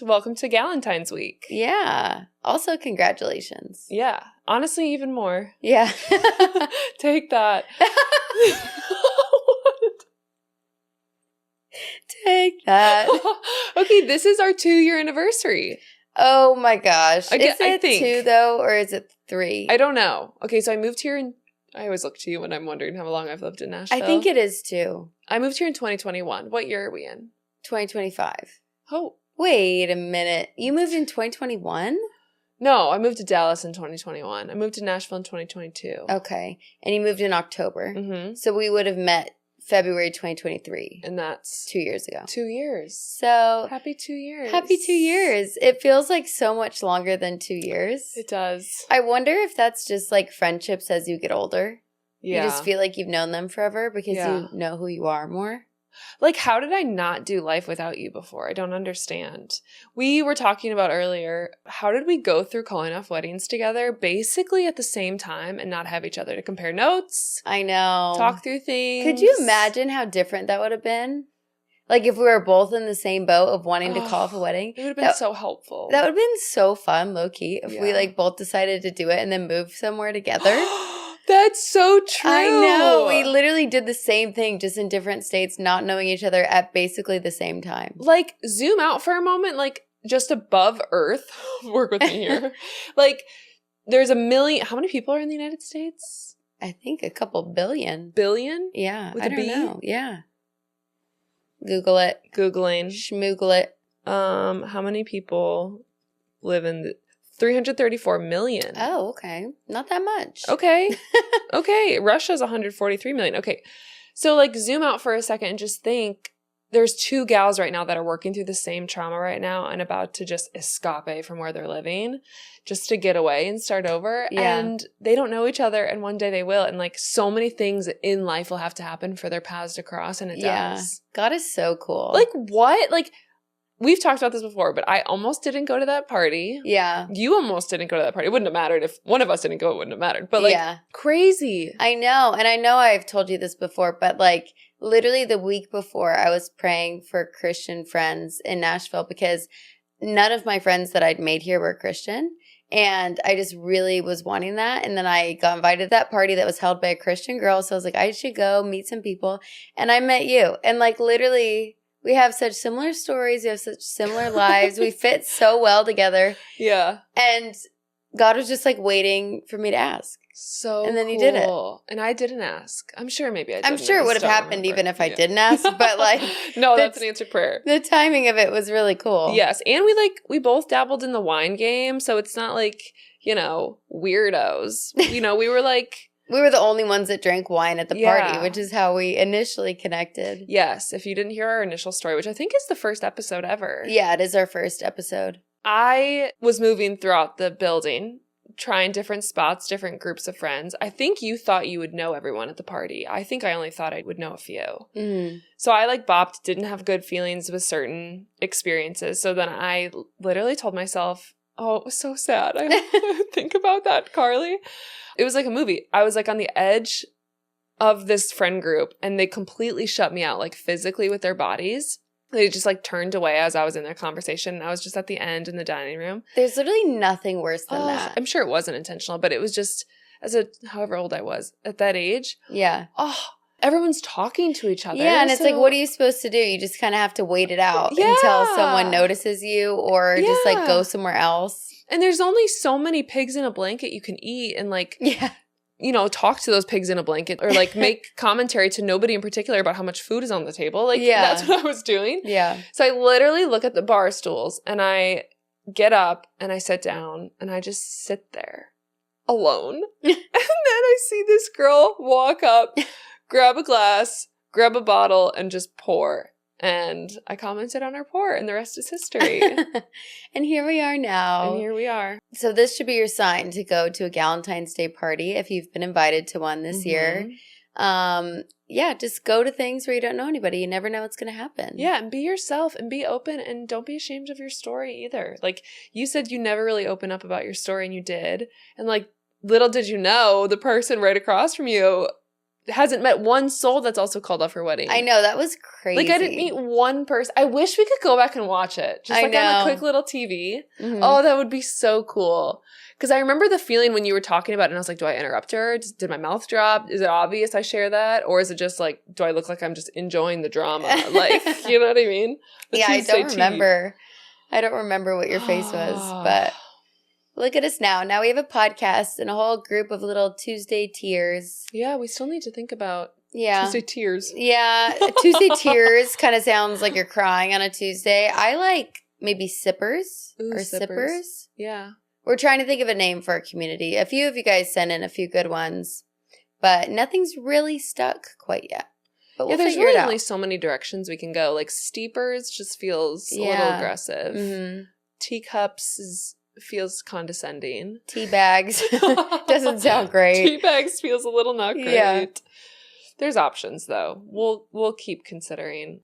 Welcome to Galentine's week. Yeah. Also, congratulations. Yeah. Honestly, even more. Yeah. Take that. Take that. Okay, this is our 2-year anniversary. Oh my gosh. Is I it think. 2 though, or is it 3? I don't know. Okay, so I moved here in... I always look to you when I'm wondering how long I've lived in Nashville. I think it is 2. I moved here in 2021. What year are we in? 2025. Oh. Wait a minute. You moved in 2021? No, I moved to Dallas in 2021. I moved to Nashville in 2022. Okay. And you moved in October. Mm-hmm. So we would have met February 2023. And that's... 2 years ago. 2 years. So... Happy 2 years. Happy 2 years. It feels like so much longer than 2 years. It does. I wonder if that's just like friendships as you get older. Yeah. You just feel like you've known them forever because Yeah. you know who you are more. Like, how did I not do life without you before? I don't understand. We were talking about earlier, how did we go through calling off weddings together basically at the same time and not have each other to compare notes, I know. talk through things? Could you imagine how different that would have been? Like if we were both in the same boat of wanting to call off a wedding. It would have been so helpful. That would have been so fun, low-key, if we Yeah. like both decided to do it and then move somewhere together. That's so true. I know. We literally did the same thing, just in different states, not knowing each other at basically the same time. Like, zoom out for a moment, like, just above Earth. Work with me here. Like, there's a million... How many people are in the United States? I think a couple billion. Billion? Yeah. With I a don't B? know. Yeah. Google it. Googling. Schmoogle it. How many people live in the... 334 million. Oh, okay. Not that much. Okay. Okay. Russia's 143 million. Okay. So, like, zoom out for a second and just think there's 2 gals right now that are working through the same trauma right now and about to just escape from where they're living just to get away and start over. Yeah. And they don't know each other, and one day they will. And, like, so many things in life will have to happen for their paths to cross, and it does. God is so cool. Like, what? Like, we've talked about this before, but I almost didn't go to that party. Yeah. You almost didn't go to that party. It wouldn't have mattered if one of us didn't go. It wouldn't have mattered. But, like, crazy. I know. And I know I've told you this before, but, like, literally the week before, I was praying for Christian friends in Nashville because none of my friends that I'd made here were Christian. And I just really was wanting that. And then I got invited to that party that was held by a Christian girl. So I was like, I should go meet some people. And I met you. And, like, literally... We have such similar stories. We have such similar lives. We fit so well together. Yeah. And God was just like waiting for me to ask. So And then he did it. And I didn't ask. I'm sure maybe I didn't. I'm sure it would have happened even if I didn't ask. But like, no, that's an answered prayer. The timing of it was really cool. Yes. And we both dabbled in the wine game. So it's not like, weirdos. We were like... We were the only ones that drank wine at the party, Yeah. which is how we initially connected. Yes. If you didn't hear our initial story, which I think is the first episode ever. Yeah, it is our first episode. I was moving throughout the building, trying different spots, different groups of friends. I think you thought you would know everyone at the party. I think I only thought I would know a few. Mm. So I bopped, didn't have good feelings with certain experiences. So then I literally told myself, oh, it was so sad. I think about that, Carly. It was like a movie. I was like on the edge of this friend group and they completely shut me out, like physically with their bodies. They just like turned away as I was in their conversation. And I was just at the end in the dining room. There's literally nothing worse than that. I'm sure it wasn't intentional, but it was just however old I was at that age. Yeah. Oh, everyone's talking to each other. Yeah, and it's like, what are you supposed to do? You just kind of have to wait it out until someone notices you or just like go somewhere else. And there's only so many pigs in a blanket you can eat and like, talk to those pigs in a blanket or like make commentary to nobody in particular about how much food is on the table. Like that's what I was doing. Yeah. So I literally look at the bar stools and I get up and I sit down and I just sit there alone. And then I see this girl walk up, grab a glass, grab a bottle and just pour. And I commented on her pour, and the rest is history. And here we are now. And here we are. So this should be your sign to go to a Galentine's Day party if you've been invited to one this year. Just go to things where you don't know anybody. You never know what's going to happen. Yeah, and be yourself and be open and don't be ashamed of your story either. Like, you said you never really open up about your story, and you did. And, like, little did you know, the person right across from you hasn't met one soul that's also called off her wedding. I know, that was crazy. Like, I didn't meet one person. I wish we could go back and watch it. Just like on a quick little TV. Mm-hmm. Oh, that would be so cool. Because I remember the feeling when you were talking about it, and I was like, do I interrupt her? Did my mouth drop? Is it obvious I share that? Or is it just like, do I look like I'm just enjoying the drama? Like, you know what I mean? I don't remember. I don't remember what your face was, but look at us now. Now we have a podcast and a whole group of little Tuesday tears. Yeah, we still need to think about Tuesday tears. Yeah, Tuesday tears kind of sounds like you're crying on a Tuesday. I like maybe sippers. Ooh, or sippers. Yeah. We're trying to think of a name for our community. A few of you guys sent in a few good ones, but nothing's really stuck quite yet. But we'll there's figure really it out. only so many directions we can go. Like steepers just feels a little aggressive. Mm-hmm. Teacups feels condescending. Tea bags doesn't sound great. Tea bags feels a little not great. Yeah. There's options though. We'll keep considering.